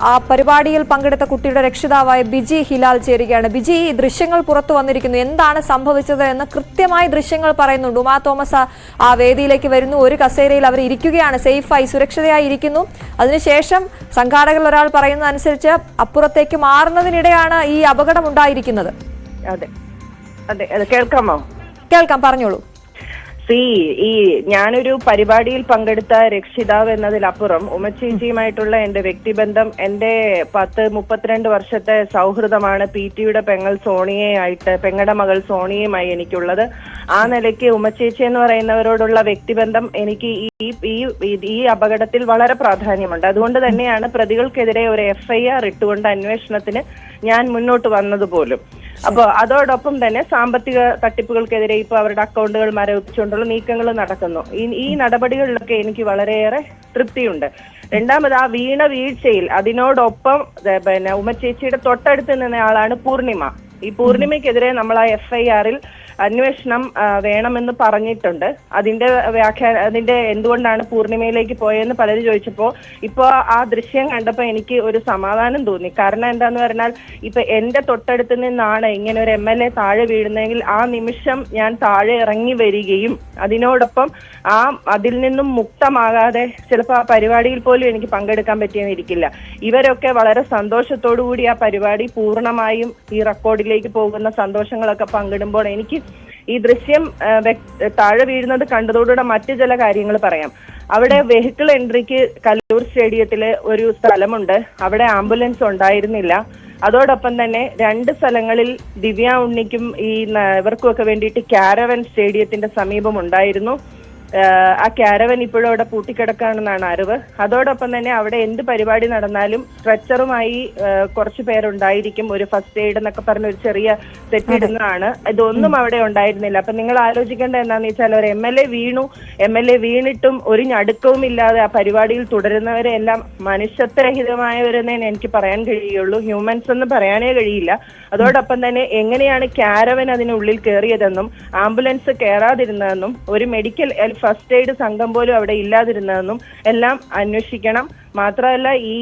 ആ പരിപാടിയിൽ പങ്കെടുത്ത കുട്ടിയുടെ രക്ഷിതാവായ ബിജി ഹിലാൽ ചേരുകയാണ്. ബിജി, ഈ ദൃശ്യങ്ങൾ പുറത്തു വന്നിരിക്കുന്നു, എന്താണ് സംഭവിച്ചത് എന്ന് കൃത്യമായി ദൃശ്യങ്ങൾ പറയുന്നുണ്ട്. ഉമാ തോമസ് ആ വേദിയിലേക്ക് വരുന്നു, ഒരു കസേരയിൽ അവർ ഇരിക്കുകയാണ്, സേഫായി സുരക്ഷിതയായി ഇരിക്കുന്നു. അതിനുശേഷം സംഘാടകരിൽ ഒരാൾ പറയുന്നതനുസരിച്ച് അപ്പുറത്തേക്ക് മാറുന്നതിനിടെയാണ് ഈ അപകടം ഉണ്ടായിരിക്കുന്നത്. അതെ അതെ അതെ കേൾക്കാമോ? കേൾക്കാം, പറഞ്ഞോളൂ. ഈ ഞാനൊരു പരിപാടിയിൽ പങ്കെടുത്ത രക്ഷിതാവ് എന്നതിലപ്പുറം ഉമ്മച്ചേച്ചിയുമായിട്ടുള്ള എന്റെ വ്യക്തിബന്ധം എന്റെ 32 വർഷത്തെ സൗഹൃദമാണ് PTയുടെ പെങ്ങളുടെ മകൾ സോണിയയുമായി എനിക്കുള്ളത്. ആ നിലയ്ക്ക് ഉമ്മച്ചേച്ചി എന്ന് പറയുന്നവരോടുള്ള വ്യക്തിബന്ധം എനിക്ക് ഈ അപകടത്തിൽ വളരെ പ്രാധാന്യമുണ്ട്. അതുകൊണ്ട് തന്നെയാണ് പ്രതികൾക്കെതിരെ ഒരു FIR ഇട്ടുകൊണ്ട് അന്വേഷണത്തിന് ഞാൻ മുന്നോട്ട് വന്നത് പോലും. അപ്പൊ അതോടൊപ്പം തന്നെ സാമ്പത്തിക തട്ടിപ്പുകൾക്കെതിരെ ഇപ്പൊ അവരുടെ അക്കൗണ്ടുകൾ മരവിപ്പിച്ചുകൊണ്ടുള്ള നീക്കങ്ങൾ നടക്കുന്നു. ഈ നടപടികളിലൊക്കെ എനിക്ക് വളരെയേറെ തൃപ്തിയുണ്ട്. രണ്ടാമത് ആ വീഴ്ചയിൽ അതിനോടൊപ്പം ഉമ്മച്ചേച്ചിയുടെ തൊട്ടടുത്ത് നിന്ന ആളാണ് പൂർണിമ. ഈ പൂർണിമയ്ക്കെതിരെ നമ്മൾ ആ FIRൽ അന്വേഷണം വേണമെന്ന് പറഞ്ഞിട്ടുണ്ട്. അതിന്റെ എന്തുകൊണ്ടാണ് പൂർണിമയിലേക്ക് പോയെന്ന് പലരും ചോദിച്ചപ്പോ ഇപ്പൊ ആ ദൃശ്യം കണ്ടപ്പോ എനിക്ക് ഒരു സമാധാനം തോന്നി. കാരണം എന്താന്ന് പറഞ്ഞാൽ ഇപ്പൊ എന്റെ തൊട്ടടുത്ത് നിന്നാണ് ഇങ്ങനെ ഒരു MLA താഴെ വീഴുന്നതെങ്കിൽ ആ നിമിഷം ഞാൻ താഴെ ഇറങ്ങി വരികയും അതിനോടൊപ്പം അതിൽ നിന്നും മുക്തമാകാതെ ചിലപ്പോൾ ആ പരിപാടിയിൽ പോലും എനിക്ക് പങ്കെടുക്കാൻ പറ്റിയെന്നിരിക്കില്ല. ഇവരൊക്കെ വളരെ സന്തോഷത്തോടു കൂടി ആ പരിപാടി പൂർണ്ണമായും ഈ റെക്കോർഡിലേക്ക് പോകുന്ന സന്തോഷങ്ങളൊക്കെ പങ്കിടുമ്പോൾ എനിക്ക് ഈ ദൃശ്യം താഴെ വീഴുന്നത് കണ്ടതോടുകൂടെ മറ്റു ചില കാര്യങ്ങൾ പറയാം. അവിടെ വെഹിക്കിൾ എൻട്രിക്ക് കല്ലൂർ സ്റ്റേഡിയത്തില് ഒരു സ്ഥലമുണ്ട്, അവിടെ ആംബുലൻസ് ഉണ്ടായിരുന്നില്ല. അതോടൊപ്പം തന്നെ 2 സ്ഥലങ്ങളിൽ ദിവ്യ ഉണ്ണിക്കും ഇവർക്കുമൊക്കെ വേണ്ടിയിട്ട് കാരവൻ സ്റ്റേഡിയത്തിന്റെ സമീപം ഉണ്ടായിരുന്നു. ആ കാരവൻ ഇപ്പോഴും അവിടെ പൂട്ടിക്കിടക്കാണെന്നാണ് അറിവ്. അതോടൊപ്പം തന്നെ അവിടെ എന്ത് പരിപാടി നടന്നാലും സ്ട്രെച്ചറുമായി കുറച്ചു പേരുണ്ടായിരിക്കും. ഒരു ഫസ്റ്റ് എയ്ഡ് എന്നൊക്കെ പറഞ്ഞ ഒരു ചെറിയ സെറ്റ് ഇടുന്നതാണ്. ഇതൊന്നും അവിടെ ഉണ്ടായിരുന്നില്ല. അപ്പൊ നിങ്ങൾ ആലോചിക്കേണ്ട എന്താന്ന് വെച്ചാൽ ഒരു MLA വീണിട്ടും ഒരു ഞടുക്കവും ഇല്ലാതെ ആ പരിപാടിയിൽ തുടരുന്നവരെ എല്ലാം മനുഷ്യത്വരഹിതമായവരെന്നേ എനിക്ക് പറയാൻ കഴിയുള്ളൂ. ഹ്യൂമൻസ് എന്ന് പറയാനേ കഴിയില്ല. അതോടൊപ്പം തന്നെ എങ്ങനെയാണ് കാരവൻ അതിനുള്ളിൽ കയറിയതെന്നും ആംബുലൻസ് കയറാതിരുന്നതെന്നും ഒരു മെഡിക്കൽ ഫസ്റ്റ് എയ്ഡ് സംഘം പോലും അവിടെ ഇല്ലാതിരുന്നതെന്നും എല്ലാം അന്വേഷിക്കണം. മാത്രമല്ല ഈ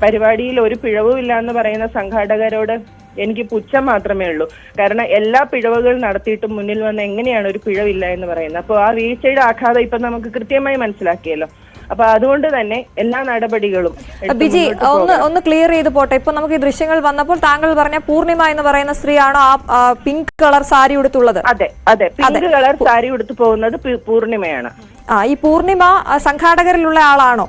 പരിപാടിയിൽ ഒരു പിഴവും ഇല്ല എന്ന് പറയുന്ന സംഘാടകരോട് എനിക്ക് പുച്ഛം മാത്രമേ ഉള്ളൂ. കാരണം എല്ലാ പിഴവുകൾ നടത്തിയിട്ടും മുന്നിൽ വന്ന് എങ്ങനെയാണ് ഒരു പിഴവില്ല എന്ന് പറയുന്നത്? അപ്പോൾ ആ വീഴ്ചയുടെ ആഘാതം ഇപ്പൊ നമുക്ക് കൃത്യമായി മനസ്സിലാക്കിയല്ലോ. അപ്പൊ അതുകൊണ്ട് തന്നെ എല്ലാ നടപടികളും ബിജി ഒന്ന് ക്ലിയർ ചെയ്ത് പോട്ടെ. ഇപ്പൊ നമുക്ക് ഈ ദൃശ്യങ്ങൾ വന്നപ്പോൾ താങ്കൾ പറഞ്ഞ പൂർണിമ എന്ന് പറയുന്ന സ്ത്രീയാണോ ആ പിങ്ക് കളർ സാരി ഉടുത്തുള്ളത്? അതെ അതെ, പിങ്ക് കളർ സാരി ഉടുത്തു പോകുന്നത് പൂർണിമയാണ്. ഈ പൂർണിമ സംഘാടകരിലുള്ള ആളാണോ?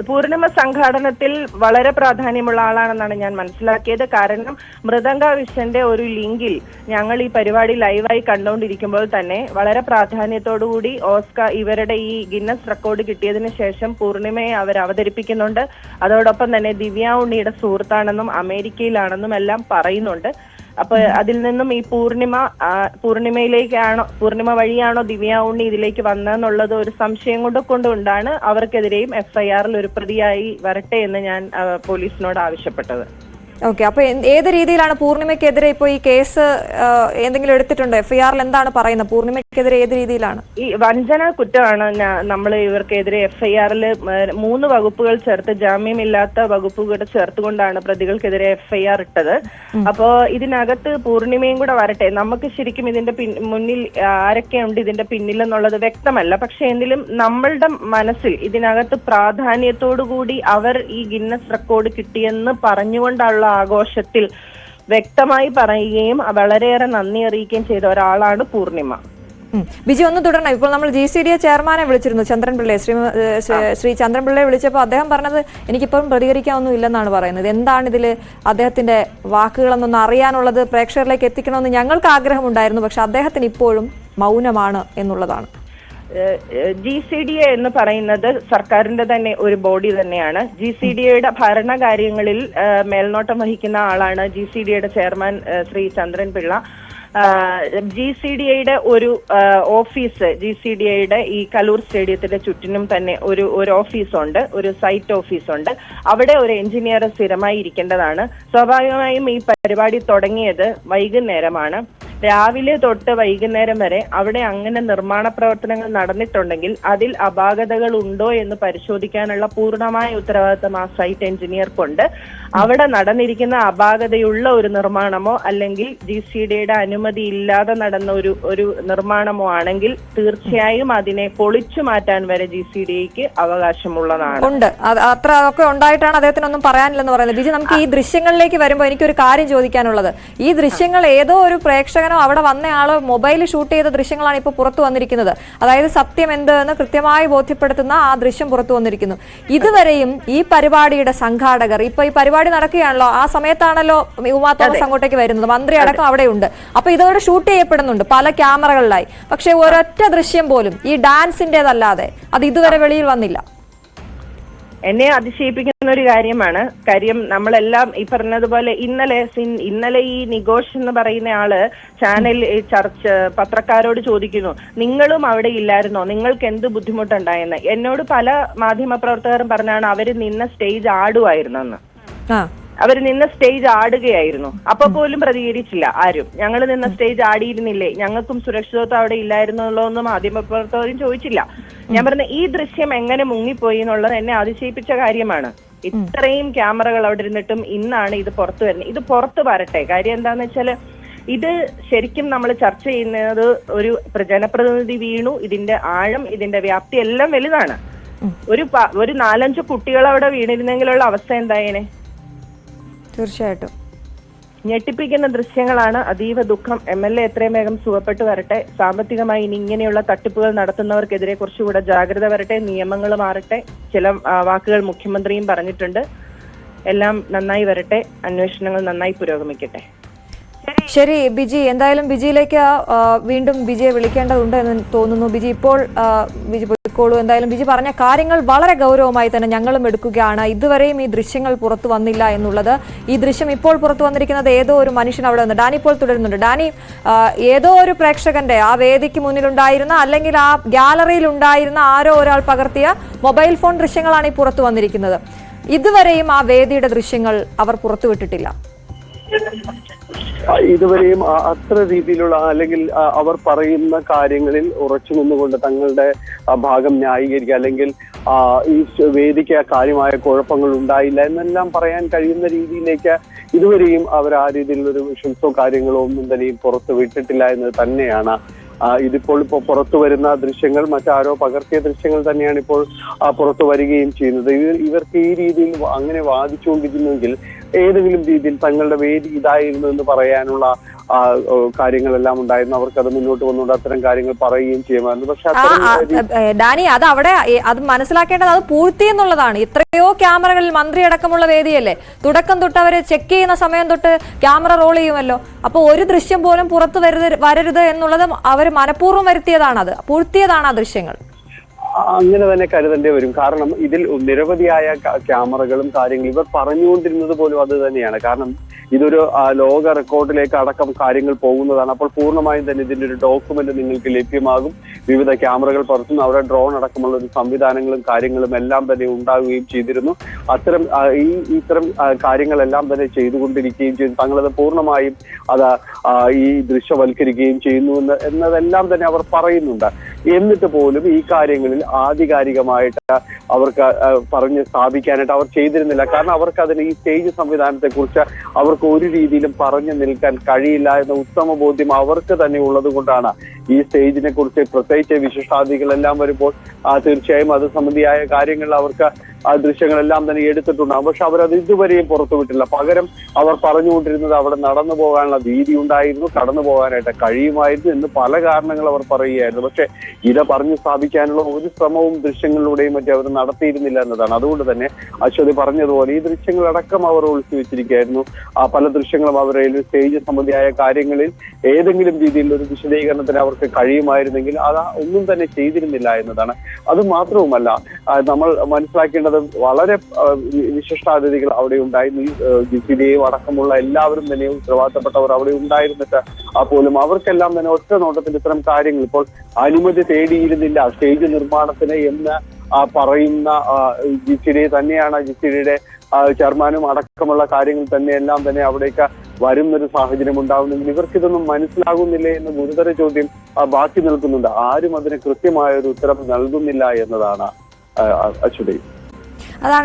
പൂർണിമ സംഘാടനത്തിൽ വളരെ പ്രാധാന്യമുള്ള ആളാണെന്നാണ് ഞാൻ മനസ്സിലാക്കിയത്. കാരണം മൃദംഗ വിഷന്റെ ഒരു ലിങ്കിൽ ഞങ്ങൾ ഈ പരിപാടി ലൈവായി കണ്ടുകൊണ്ടിരിക്കുമ്പോൾ തന്നെ വളരെ പ്രാധാന്യത്തോടുകൂടി ഇവരുടെ ഈ ഗിന്നസ് റെക്കോർഡ് കിട്ടിയതിനു ശേഷം പൂർണിമയെ അവർ അവതരിപ്പിക്കുന്നുണ്ട്. അതോടൊപ്പം തന്നെ ദിവ്യ ഉണ്ണിയുടെ സുഹൃത്താണെന്നും അമേരിക്കയിലാണെന്നും എല്ലാം പറയുന്നുണ്ട്. അപ്പൊ അതിൽ നിന്നും ഈ പൂർണിമ വഴിയാണോ ദിവ്യ ഉണ്ണി ഇതിലേക്ക് വന്നതെന്നുള്ളത് ഒരു സംശയം കൊണ്ടാണ് അവർക്കെതിരെയും FIRൽ ഒരു പ്രതിയായി വരട്ടെ എന്ന് ഞാൻ പോലീസിനോട് ആവശ്യപ്പെട്ടത്. ഓക്കെ, അപ്പൊ ഏത് രീതിയിലാണ് പൂർണിമയ്ക്കെതിരെ ഇപ്പോൾ ഈ കേസ് എന്തെങ്കിലും എടുത്തിട്ടുണ്ടോ? FIRൽ എന്താണ് പറയുന്നത്? പൂർണിമയ്ക്കെതിരെ ഏത് രീതിയിലാണ്? ഈ വഞ്ചന കുറ്റമാണ് നമ്മൾ ഇവർക്കെതിരെ FIRൽ 3 വകുപ്പുകൾ ചേർത്ത് ജാമ്യമില്ലാത്ത വകുപ്പുകൾ ചേർത്തുകൊണ്ടാണ് പ്രതികൾക്കെതിരെ FIR ഇട്ടത്. അപ്പോ ഇതിനകത്ത് പൂർണിമയും കൂടെ വരട്ടെ. നമുക്ക് ശരിക്കും ഇതിന്റെ മുന്നിൽ ആരൊക്കെയുണ്ട് ഇതിന്റെ പിന്നിലെന്നുള്ളത് വ്യക്തമല്ല. പക്ഷെ എങ്കിലും നമ്മളുടെ മനസ്സിൽ ഇതിനകത്ത് പ്രാധാന്യത്തോടുകൂടി അവർ ഈ ഗിന്നസ് റെക്കോർഡ് കിട്ടിയെന്ന് പറഞ്ഞുകൊണ്ടുള്ള ആഘോഷത്തിൽ വ്യക്തമായി പറയുകയും വളരെയേറെ നന്ദി അറിയിക്കുകയും ചെയ്ത ഒരാളാണ് പൂർണിമ. ബിജി, ഒന്ന് തുടരണം. ഇപ്പോൾ നമ്മൾ GCDA ചെയർമാനെ വിളിച്ചിരുന്നു, ചന്ദ്രൻപിള്ളയെ. ശ്രീ ചന്ദ്രൻപിള്ളയെ വിളിച്ചപ്പോൾ അദ്ദേഹം പറഞ്ഞത് എനിക്കിപ്പം പ്രതികരിക്കാനൊന്നും ഇല്ലെന്നാണ് പറയുന്നത്. എന്താണ് ഇതിൽ അദ്ദേഹത്തിന്റെ വാക്കുകളെന്നൊന്ന് അറിയാനുള്ളത് പ്രേക്ഷകരിലേക്ക് എത്തിക്കണമെന്ന് ഞങ്ങൾക്ക് ആഗ്രഹമുണ്ടായിരുന്നു. പക്ഷെ അദ്ദേഹത്തിന് ഇപ്പോഴും മൗനമാണ് എന്നുള്ളതാണ്. GCDA എന്ന് പറയുന്നത് സർക്കാരിന്റെ തന്നെ ഒരു ബോഡി തന്നെയാണ്. GCDAയുടെ ഭരണകാര്യങ്ങളിൽ മേൽനോട്ടം വഹിക്കുന്ന ആളാണ് GCDAയുടെ ചെയർമാൻ ശ്രീ ചന്ദ്രൻപിള്ള. GCDAയുടെ ഒരു ഓഫീസ്, GCDAയുടെ ഈ കലൂർ സ്റ്റേഡിയത്തിന്റെ ചുറ്റിനും തന്നെ ഒരു ഓഫീസുണ്ട്, ഒരു സൈറ്റ് ഓഫീസുണ്ട്. അവിടെ ഒരു എഞ്ചിനീയർ സ്ഥിരമായി ഇരിക്കേണ്ടതാണ്. സ്വാഭാവികമായും ഈ പരിപാടി തുടങ്ങിയത് വൈകുന്നേരമാണ്. രാവിലെ തൊട്ട് വൈകുന്നേരം വരെ അവിടെ അങ്ങനെ നിർമ്മാണ പ്രവർത്തനങ്ങൾ നടന്നിട്ടുണ്ടെങ്കിൽ അതിൽ അപാകതകൾ ഉണ്ടോ എന്ന് പരിശോധിക്കാനുള്ള പൂർണ്ണമായ ഉത്തരവാദിത്തം ആ സൈറ്റ് എഞ്ചിനീയർക്കുണ്ട്. അവിടെ നടന്നിരിക്കുന്ന അപാകതയുള്ള ഒരു നിർമ്മാണമോ അല്ലെങ്കിൽ GCDയുടെ അനുമതി ഇല്ലാതെ നടന്ന ഒരു നിർമ്മാണമോ ആണെങ്കിൽ തീർച്ചയായും അതിനെ പൊളിച്ചു മാറ്റാൻ വരെ GCDക്ക് അവകാശമുള്ളതാണ്. ഉണ്ട്, അത്ര ഒക്കെ ഉണ്ടായിട്ടാണ് അദ്ദേഹത്തിനൊന്നും പറയാനില്ലെന്ന് പറയുന്നത്. ബിജി, നമുക്ക് ഈ ദൃശ്യങ്ങളിലേക്ക് വരുമ്പോൾ എനിക്കൊരു കാര്യം ചോദിക്കാനുള്ളത്, ഈ ദൃശ്യങ്ങൾ ഏതോ ഒരു പ്രേക്ഷകനോ അവിടെ വന്നയാളോ മൊബൈൽ ഷൂട്ട് ചെയ്ത ദൃശ്യങ്ങളാണ് ഇപ്പോൾ പുറത്തു വന്നിരിക്കുന്നത്. അതായത് സത്യം എന്ത് എന്ന് കൃത്യമായി ബോധ്യപ്പെടുത്തുന്ന ആ ദൃശ്യം പുറത്തു വന്നിരിക്കുന്നു. ഇതുവരെയും ഈ പരിപാടിയുടെ സംഘാടകർ, ഇപ്പൊ ഈ പരിപാടി നടക്കുകയാണല്ലോ, ആ സമയത്താണല്ലോ ഉമാ തോമസ് അങ്ങോട്ടേക്ക് വരുന്നത്, മന്ത്രി അടക്കം അവിടെയുണ്ട്. അപ്പൊ ഇതോടെ ഷൂട്ട് ചെയ്യപ്പെടുന്നുണ്ട് പല ക്യാമറകളിലായി. പക്ഷെ ഒരൊറ്റ ദൃശ്യം പോലും ഈ ഡാൻസിന്റേതല്ലാതെ അത് ഇതുവരെ വെളിയിൽ വന്നില്ല. എന്നെ അതിശയിപ്പിക്കുന്ന ഒരു കാര്യം നമ്മളെല്ലാം ഈ പറഞ്ഞതുപോലെ ഇന്നലെ ഈ നിഗോഷ് എന്ന് പറയുന്ന ആള് ചാനൽ പത്രക്കാരോട് ചോദിക്കുന്നു, നിങ്ങളും അവിടെ ഇല്ലായിരുന്നോ, നിങ്ങൾക്ക് എന്ത് ബുദ്ധിമുട്ടുണ്ടായെന്ന്. എന്നോട് പല മാധ്യമ പ്രവർത്തകരും പറഞ്ഞാണ് അവര് നിന്ന സ്റ്റേജ് ആടുമായിരുന്നെന്ന്. അവർ നിന്ന സ്റ്റേജ് ആടുകയായിരുന്നു. അപ്പൊ പോലും പ്രതികരിച്ചില്ല ആരും. ഞങ്ങൾ നിന്ന സ്റ്റേജ് ആടിയിരുന്നില്ലേ, ഞങ്ങൾക്കും സുരക്ഷിതത്വം അവിടെ ഇല്ലായിരുന്നുള്ളൂ എന്ന് മാധ്യമപ്രവർത്തകരും ചോദിച്ചില്ല. ഞാൻ പറഞ്ഞ ഈ ദൃശ്യം എങ്ങനെ മുങ്ങിപ്പോയി എന്നുള്ളത് എന്നെ അതിശയിപ്പിച്ച കാര്യമാണ്. ഇത്രയും ക്യാമറകൾ അവിടെ ഇരുന്നിട്ടും ഇന്നാണ് ഇത് പുറത്തു വരുന്നത്. ഇത് പുറത്തു വരട്ടെ. കാര്യം എന്താന്ന് വെച്ചാല് ഇത് ശരിക്കും നമ്മൾ ചർച്ച ചെയ്യുന്നത് ഒരു ജനപ്രതിനിധി വീണു, ഇതിന്റെ ആഴം, ഇതിന്റെ വ്യാപ്തി എല്ലാം വലുതാണ്. ഒരു 4-5 കുട്ടികൾ അവിടെ വീണിരുന്നെങ്കിലുള്ള അവസ്ഥ എന്തായേനെ? തീർച്ചയായിട്ടും ഞെട്ടിപ്പിക്കുന്ന ദൃശ്യങ്ങളാണ്. അതീവ ദുഃഖം. MLA എത്രയും വേഗം സുഖപ്പെട്ടു വരട്ടെ. സാമ്പത്തികമായി ഇനി ഇങ്ങനെയുള്ള തട്ടിപ്പുകൾ നടത്തുന്നവർക്കെതിരെ കുറച്ചുകൂടെ ജാഗ്രത വരട്ടെ, നിയമങ്ങൾ മാറട്ടെ. ചില വാക്കുകൾ മുഖ്യമന്ത്രിയും പറഞ്ഞിട്ടുണ്ട്. എല്ലാം നന്നായി വരട്ടെ, അന്വേഷണങ്ങൾ നന്നായി പുരോഗമിക്കട്ടെ. ശരി ബിജി, എന്തായാലും ബിജിയിലേക്ക് വീണ്ടും ബിജിയെ വിളിക്കേണ്ടതുണ്ട് എന്ന് തോന്നുന്നു. ബിജി ഇപ്പോൾ ബിജി പോയിക്കോളൂ. എന്തായാലും ബിജി പറഞ്ഞ കാര്യങ്ങൾ വളരെ ഗൗരവമായി തന്നെ ഞങ്ങളും എടുക്കുകയാണ്. ഇതുവരെയും ഈ ദൃശ്യങ്ങൾ പുറത്തു വന്നില്ല എന്നുള്ളത്. ഈ ദൃശ്യം ഇപ്പോൾ പുറത്തു വന്നിരിക്കുന്നത് ഏതോ ഒരു മനുഷ്യൻ അവിടെ വന്ന്. ഡാനി ഇപ്പോൾ തുടരുന്നുണ്ട്. ഡാനി, ഏതോ ഒരു പ്രേക്ഷകന്റെ ആ വേദിക്ക് മുന്നിലുണ്ടായിരുന്ന അല്ലെങ്കിൽ ആ ഗ്യാലറിയിൽ ഉണ്ടായിരുന്ന ആരോ ഒരാൾ പകർത്തിയ മൊബൈൽ ഫോൺ ദൃശ്യങ്ങളാണ് ഈ പുറത്തു വന്നിരിക്കുന്നത്. ഇതുവരെയും ആ വേദിയുടെ ദൃശ്യങ്ങൾ അവർ പുറത്തുവിട്ടിട്ടില്ല. ഇതുവരെയും അത്ര രീതിയിലുള്ള അല്ലെങ്കിൽ അവർ പറയുന്ന കാര്യങ്ങളിൽ ഉറച്ചു നിന്നുകൊണ്ട് തങ്ങളുടെ ഭാഗം ന്യായീകരിക്കുക അല്ലെങ്കിൽ ഈ വേദിക്ക് കാര്യമായ കുഴപ്പങ്ങൾ ഉണ്ടായില്ല എന്നെല്ലാം പറയാൻ കഴിയുന്ന രീതിയിലേക്ക് ഇതുവരെയും അവർ ആ രീതിയിലുള്ളൊരു വിഷൻസോ കാര്യങ്ങളോ ഒന്നും തന്നെയും പുറത്തു വിട്ടിട്ടില്ല എന്നത് തന്നെയാണ്. ഇതിപ്പോൾ പുറത്തു വരുന്ന ദൃശ്യങ്ങൾ മറ്റാരോ പകർത്തിയ ദൃശ്യങ്ങൾ തന്നെയാണ് ഇപ്പോൾ പുറത്തു വരികയും ചെയ്യുന്നത്. ഇവർക്ക് ഈ രീതിയിൽ അങ്ങനെ വാദിച്ചുകൊണ്ടിരുന്നെങ്കിൽ ഏതെങ്കിലും രീതിയിൽ തങ്ങളുടെ വേദി ഇതായിരുന്നു എന്ന് പറയാനുള്ള കാര്യങ്ങളെല്ലാം ഉണ്ടായിരുന്നു. അവർക്ക് അത് മുന്നോട്ട് വന്നുകൊണ്ട് അത്തരം കാര്യങ്ങൾ പറയുകയും ചെയ്യുമായിരുന്നു. പക്ഷെ ഡാനി, അത് അവിടെ അത് മനസ്സിലാക്കേണ്ടത് അത് പൂഴ്ത്തി എന്നുള്ളതാണ്. എത്രയോ ക്യാമറകളിൽ മന്ത്രി അടക്കമുള്ള വേദിയല്ലേ, തുടക്കം തൊട്ട് അവര് ചെക്ക് ചെയ്യുന്ന സമയം തൊട്ട് ക്യാമറ റോൾ ചെയ്യുമല്ലോ. അപ്പൊ ഒരു ദൃശ്യം പോലും പുറത്തു വരരുത് എന്നുള്ളത് അവർ മനഃപൂർവ്വം വരുത്തിയതാണ്, അത് പൂഴ്ത്തിയതാണ് ആ ദൃശ്യങ്ങൾ. അങ്ങനെ തന്നെ കരുതേണ്ടി വരും. കാരണം ഇതിൽ നിരവധിയായ ക്യാമറകളും കാര്യങ്ങളും ഇവർ പറഞ്ഞുകൊണ്ടിരുന്നത് പോലും അത് തന്നെയാണ്. കാരണം ഇതൊരു ലോക റെക്കോർഡിലേക്ക് അടക്കം കാര്യങ്ങൾ പോകുന്നതാണ്. അപ്പോൾ പൂർണ്ണമായും തന്നെ ഇതിന്റെ ഒരു ഡോക്യുമെന്റ് നിങ്ങൾക്ക് ലഭ്യമാകും. വിവിധ ക്യാമറകൾ പുറത്തുനിന്ന് അവിടെ ഡ്രോൺ അടക്കമുള്ള ഒരു സംവിധാനങ്ങളും കാര്യങ്ങളും എല്ലാം തന്നെ ഉണ്ടാവുകയും ചെയ്തിരുന്നു. ഇത്തരം കാര്യങ്ങളെല്ലാം തന്നെ ചെയ്തുകൊണ്ടിരിക്കുകയും ചെയ്തു. തങ്ങളത് പൂർണ്ണമായും അത് ഈ ദൃശ്യവൽക്കരിക്കുകയും ചെയ്യുന്നു എന്നതെല്ലാം തന്നെ അവർ പറയുന്നുണ്ട്. എന്നിട്ട് പോലും ഈ കാര്യങ്ങളിൽ ആധികാരികമായിട്ട് അവർക്ക് പറഞ്ഞ് സ്ഥാപിക്കാനായിട്ട് അവർ ചെയ്തിരുന്നില്ല. കാരണം അവർക്ക് അതിന് ഈ സ്റ്റേജ് സംവിധാനത്തെ കുറിച്ച് അവർക്ക് ഒരു രീതിയിലും പറഞ്ഞു നിൽക്കാൻ കഴിയില്ല എന്ന ഉത്തമ ബോധ്യം അവർക്ക് തന്നെ ഉള്ളത് കൊണ്ടാണ് ഈ സ്റ്റേജിനെ കുറിച്ച് പ്രത്യേകിച്ച് വിശിഷ്ടാതിഥികളെല്ലാം വരുമ്പോൾ തീർച്ചയായും അത് സംബന്ധിയായ കാര്യങ്ങൾ അവർക്ക് ആ ദൃശ്യങ്ങളെല്ലാം തന്നെ എടുത്തിട്ടുണ്ടാകും. പക്ഷെ അവരത് ഇതുവരെയും പുറത്തുവിട്ടില്ല. പകരം അവർ പറഞ്ഞുകൊണ്ടിരുന്നത് അവിടെ നടന്നു പോകാനുള്ള വീതി ഉണ്ടായിരുന്നു, കടന്നു പോകാനായിട്ട് കഴിയുമായിരുന്നു എന്ന് പല കാരണങ്ങൾ അവർ പറയുകയായിരുന്നു. പക്ഷെ ഇത് പറഞ്ഞു സ്ഥാപിക്കാനുള്ള ഒരു ശ്രമവും ദൃശ്യങ്ങളിലൂടെയും മറ്റും അവർ നടത്തിയിരുന്നില്ല എന്നതാണ്. അതുകൊണ്ട് തന്നെ അശ്വതി പറഞ്ഞതുപോലെ ഈ ദൃശ്യങ്ങളടക്കം അവർ ഒളിച്ചു വെച്ചിരിക്കുകയായിരുന്നു. പല ദൃശ്യങ്ങളും അവരുടെ സ്റ്റേജ് സംബന്ധിയായ കാര്യങ്ങളിൽ ഏതെങ്കിലും രീതിയിലുള്ള ഒരു വിശദീകരണത്തിന് അവർക്ക് കഴിയുമായിരുന്നെങ്കിൽ അത് ഒന്നും തന്നെ ചെയ്തിരുന്നില്ല എന്നതാണ്. അത് മാത്രവുമല്ല, നമ്മൾ മനസ്സിലാക്കേണ്ടത് വളരെ വിശിഷ്ടാതിഥികൾ അവിടെ ഉണ്ടായിരുന്നു. GCDയും അടക്കമുള്ള എല്ലാവരും തന്നെ ഉത്തരവാദിത്തപ്പെട്ടവർ അവിടെ ഉണ്ടായിരുന്നിട്ട് പോലും അവർക്കെല്ലാം തന്നെ ഒറ്റ നോട്ടത്തിൽ ഇത്തരം കാര്യങ്ങൾ ഇപ്പോൾ അനുമതി തേടിയിരുന്നില്ല സ്റ്റേജ് നിർമ്മാണത്തിന് എന്ന് പറയുന്ന GCD തന്നെയാണ്. GCDയുടെ ചെയർമാനും അടക്കമുള്ള കാര്യങ്ങൾ തന്നെയെല്ലാം തന്നെ അവിടേക്ക് വരുന്നൊരു സാഹചര്യം ഉണ്ടാവുന്നെങ്കിൽ ഇവർക്കിതൊന്നും മനസ്സിലാകുന്നില്ലേ എന്ന ഗുരുതര ചോദ്യം ബാക്കി നിൽക്കുന്നുണ്ട്. ആരും അതിന് കൃത്യമായ ഒരു ഉത്തരം നൽകുന്നില്ല എന്നതാണ് അശ്വതി. അതാണ്